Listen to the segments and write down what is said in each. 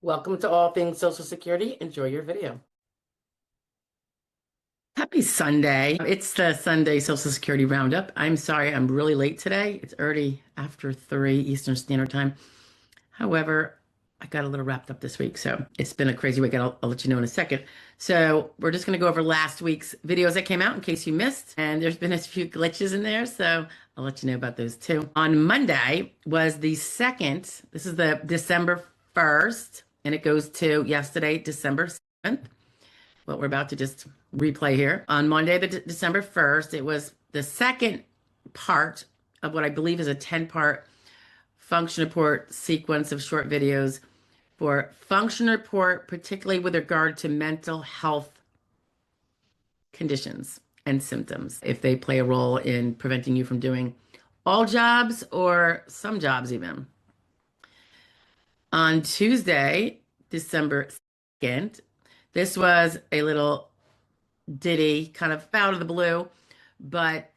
Welcome to All Things Social Security. Enjoy your video. Happy Sunday. It's the Sunday Social Security Roundup. I'm sorry I'm really late today. It's already after 3 Eastern Standard Time. However, I got a little wrapped up this week, so it's been a crazy week. I'll let you know in a second. So we're just going to go over last week's videos that came out in case you missed. And there's been a few glitches in there, so I'll let you know about those too. On Monday was the 2nd. This is the December 1st, and it goes to yesterday, December 7th. What we're about to just replay here. On Monday, the December 1st, it was the second part of what I believe is a 10-part function report sequence of short videos for function report, particularly with regard to mental health conditions and symptoms, if they play a role in preventing you from doing all jobs or some jobs even. On Tuesday, December 2nd, this was a little ditty, kind of out of the blue, but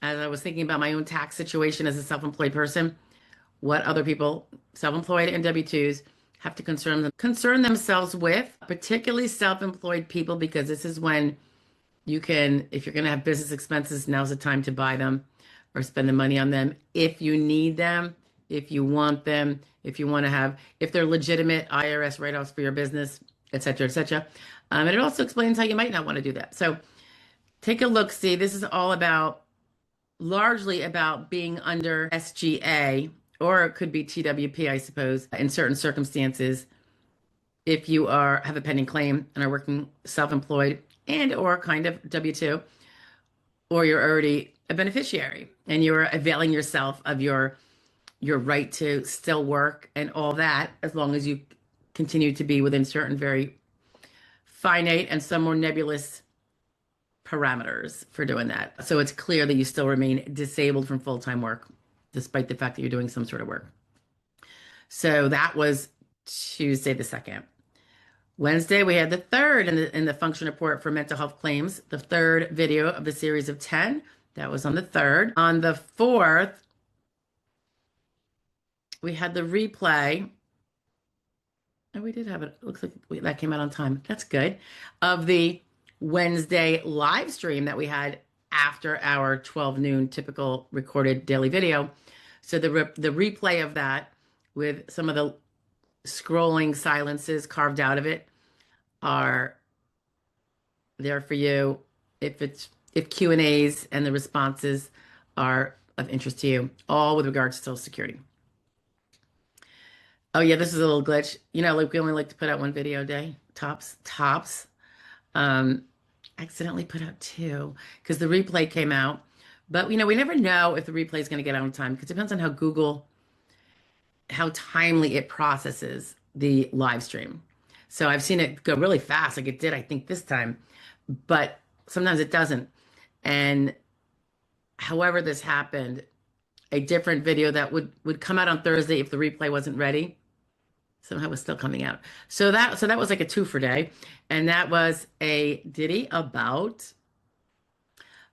as I was thinking about my own tax situation as a self-employed person, what other people, self-employed and W-2s, have to concern themselves with, particularly self-employed people, because this is when you can, if you're going to have business expenses, now's the time to buy them or spend the money on them if you need them, if you want them, if you want to have, if they're legitimate IRS write-offs for your business, et cetera, et cetera. And it also explains how you might not want to do that. So take a look. See, this is all about, largely about being under SGA, or it could be TWP, I suppose, in certain circumstances, if you have a pending claim and are working self-employed and or kind of W-2, or you're already a beneficiary and you're availing yourself of your right to still work and all that, as long as you continue to be within certain very finite and some more nebulous parameters for doing that. So it's clear that you still remain disabled from full-time work, despite the fact that you're doing some sort of work. So that was Tuesday the 2nd. Wednesday, we had the 3rd in the function report for mental health claims, the 3rd video of the series of 10. That was on the 3rd. On the 4th, we had the replay. And we did have it. Looks like that came out on time. That's good. Of the Wednesday live stream that we had after our 12 noon typical recorded daily video. So the replay of that with some of the scrolling silences carved out of it are there for you if Q&As and the responses are of interest to you, all with regards to Social Security. Oh yeah, this is a little glitch. You know, like we only like to put out one video a day, tops. Accidentally put out 2 because the replay came out. But we never know if the replay is going to get out on time, because it depends on how timely it processes the live stream. So I've seen it go really fast, like it did, I think, this time, but sometimes it doesn't. And however this happened, a different video that would come out on Thursday if the replay wasn't ready, somehow was still coming out. So that was like a 2 for day. And that was a ditty about,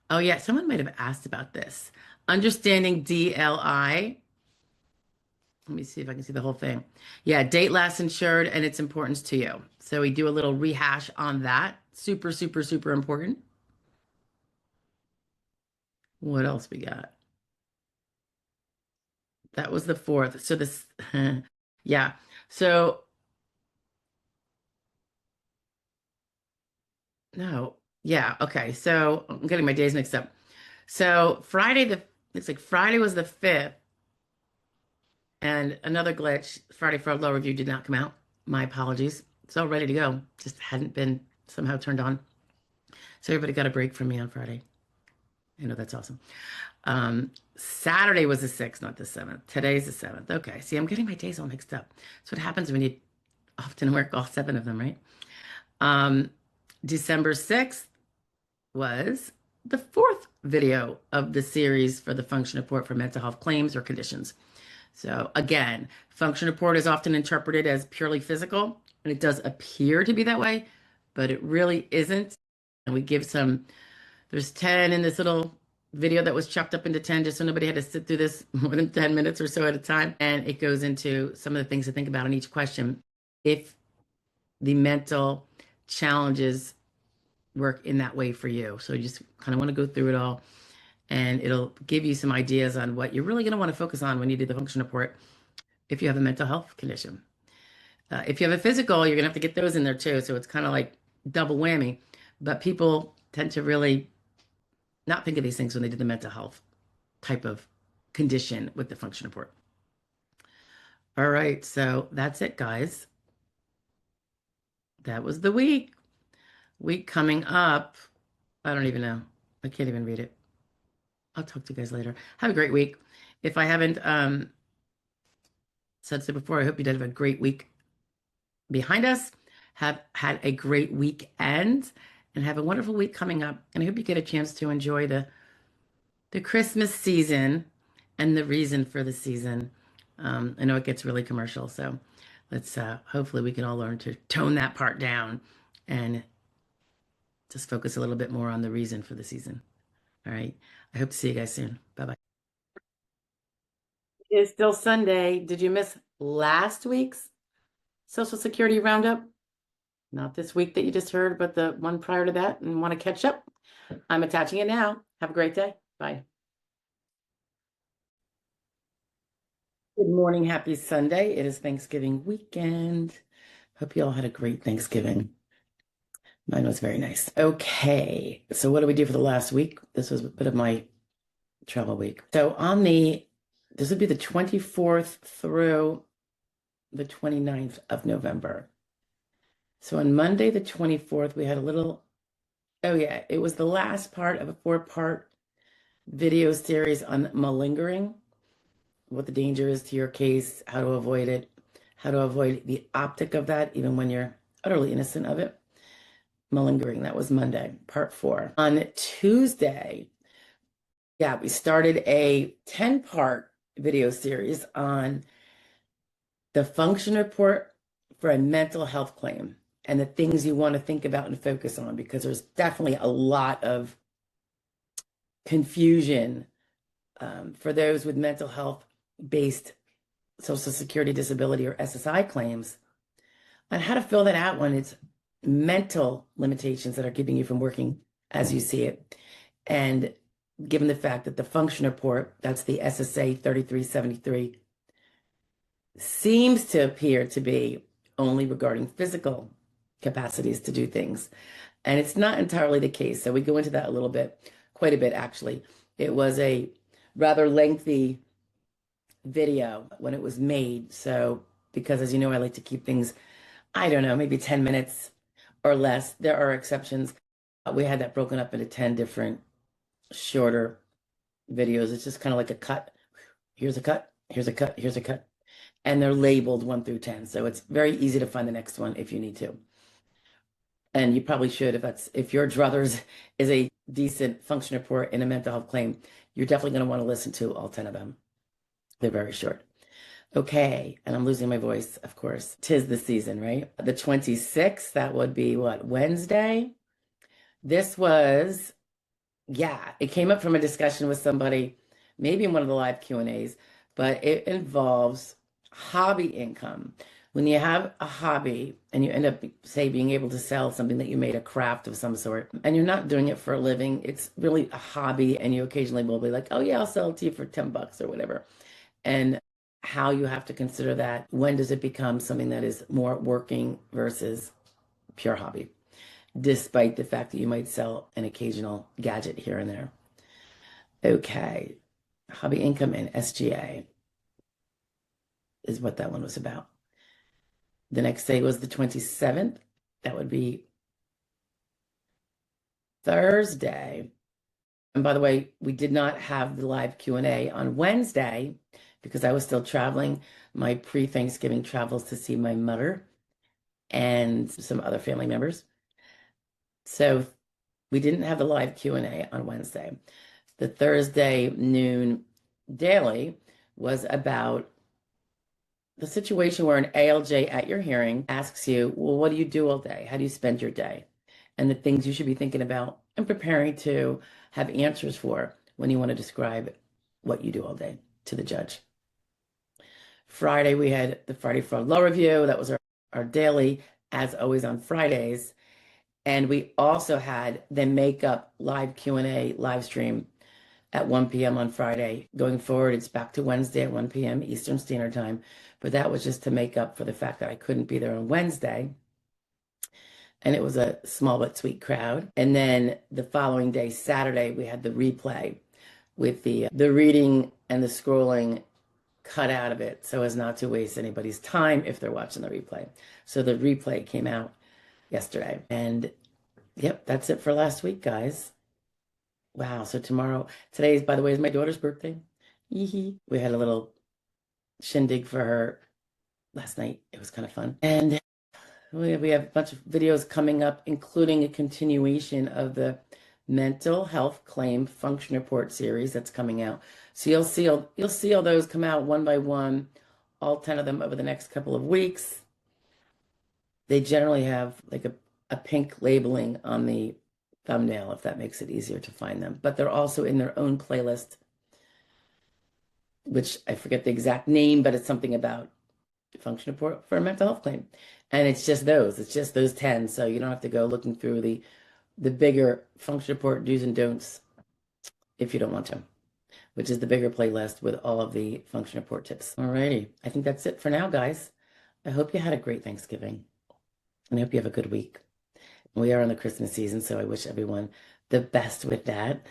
oh yeah, someone might have asked about this. Understanding DLI. Let me see if I can see the whole thing. Yeah, date last insured and its importance to you. So we do a little rehash on that. Super, super, super important. What else we got? That was the 4th. So this, yeah. So, no, yeah, okay. So I'm getting my days mixed up. So looks like Friday was the 5th. And another glitch, Friday Fraud Law Review did not come out. My apologies. It's all ready to go. Just hadn't been somehow turned on. So everybody got a break from me on Friday. I know that's awesome. Saturday was the 6th, not the 7th. Today's the 7th. Okay, see, I'm getting my days all mixed up. That's what happens when you often work all 7 of them, right? December 6th was the 4th video of the series for the function report for mental health claims or conditions. So again, function report is often interpreted as purely physical, and it does appear to be that way, but it really isn't. And we give there's 10 in this little video that was chopped up into 10, just so nobody had to sit through this more than 10 minutes or so at a time. And it goes into some of the things to think about in each question. if the mental challenges work in that way for you. So you just kind of want to go through it all, and it'll give you some ideas on what you're really going to want to focus on when you do the function report if you have a mental health condition. If you have a physical, you're going to have to get those in there too. So it's kind of like double whammy. But people tend to really not think of these things when they do the mental health type of condition with the function report. All right, so that's it, guys. That was the week. Week coming up. I don't even know. I can't even read it. I'll talk to you guys later. Have a great week. If I haven't said so before, I hope you did have a great week behind us. Have had a great weekend and have a wonderful week coming up. And I hope you get a chance to enjoy the Christmas season and the reason for the season. I know it gets really commercial, so let's hopefully we can all learn to tone that part down and just focus a little bit more on the reason for the season. All right. I hope to see you guys soon. Bye-bye. It's still Sunday. Did you miss last week's Social Security roundup? Not this week that you just heard, but the one prior to that, and want to catch up? I'm attaching it now. Have a great day. Bye. Good morning. Happy Sunday. It is Thanksgiving weekend. Hope you all had a great Thanksgiving. Mine was very nice. Okay. So what do we do for the last week? This was a bit of my travel week. So this would be the 24th through the 29th of November. So on Monday, the 24th, we had it was the last part of a 4-part video series on malingering, what the danger is to your case, how to avoid it, how to avoid the optic of that, even when you're utterly innocent of it. Malingering, that was Monday, part 4. On Tuesday, we started a 10-part video series on the function report for a mental health claim and the things you want to think about and focus on, because there's definitely a lot of confusion for those with mental health-based Social Security disability or SSI claims on how to fill that out when it's mental limitations that are keeping you from working as you see it. And given the fact that the function report, that's the SSA 3373, seems to appear to be only regarding physical capacities to do things. And it's not entirely the case. So we go into that a little bit, quite a bit actually. It was a rather lengthy video when it was made. So because as you know, I like to keep things, I don't know, maybe 10 minutes or less. There are exceptions. We had that broken up into 10 different shorter videos. It's just kind of like a cut. Here's a cut, here's a cut, here's a cut. And they're labeled 1 through 10. So it's very easy to find the next one if you need to. And you probably should, if your druthers is a decent function report in a mental health claim, you're definitely going to want to listen to all 10 of them. They're very short. Okay, and I'm losing my voice, of course. 'Tis the season, right? The 26th, that would be what, Wednesday? This was, it came up from a discussion with somebody, maybe in one of the live Q&As, but it involves hobby income. When you have a hobby and you end up, say, being able to sell something that you made, a craft of some sort, and you're not doing it for a living, it's really a hobby, and you occasionally will be like, oh yeah, I'll sell it to you for 10 bucks or whatever. And how you have to consider that. When does it become something that is more working versus pure hobby, despite the fact that you might sell an occasional gadget here and there. Okay, hobby income and SGA is what that one was about. The next day was the 27th. That would be Thursday. And by the way, we did not have the live Q&A on Wednesday because I was still traveling, my pre-Thanksgiving travels to see my mother and some other family members. So we didn't have the live Q&A on Wednesday. The Thursday noon daily was about the situation where an ALJ at your hearing asks you, well, what do you do all day? How do you spend your day? And the things you should be thinking about and preparing to have answers for when you want to describe what you do all day to the judge. Friday, we had the Friday Fraud Law Review. That was our daily, as always, on Fridays. And we also had the makeup live Q&A live stream at 1 p.m. on Friday. Going forward, it's back to Wednesday at 1 p.m. Eastern Standard Time. But that was just to make up for the fact that I couldn't be there on Wednesday. And it was a small but sweet crowd. And then the following day, Saturday, we had the replay with the reading and the scrolling cut out of it so as not to waste anybody's time if they're watching the replay. So the replay came out yesterday. And yep, that's it for last week, guys. Wow. So today, by the way, is my daughter's birthday. We had a little shindig for her last night. It was kind of fun. And we have a bunch of videos coming up, including a continuation of the mental health claim function report series that's coming out. So you'll see all those come out one by one, all 10 of them over the next couple of weeks. They generally have like a pink labeling on the thumbnail, if that makes it easier to find them. But they're also in their own playlist, which I forget the exact name, but it's something about function report for a mental health claim. And it's just those 10. So you don't have to go looking through the bigger function report do's and don'ts if you don't want to, which is the bigger playlist with all of the function report tips. Alrighty, I think that's it for now, guys. I hope you had a great Thanksgiving, and I hope you have a good week. We are in the Christmas season, so I wish everyone the best with that.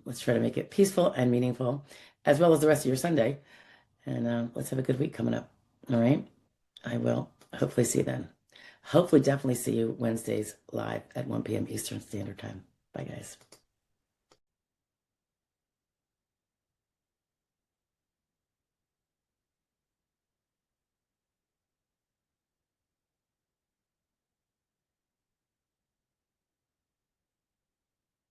Let's try to make it peaceful and meaningful, as well as the rest of your Sunday. And let's have a good week coming up. All right? I will hopefully see you then. Hopefully, definitely see you Wednesdays live at 1 p.m. Eastern Standard Time. Bye, guys.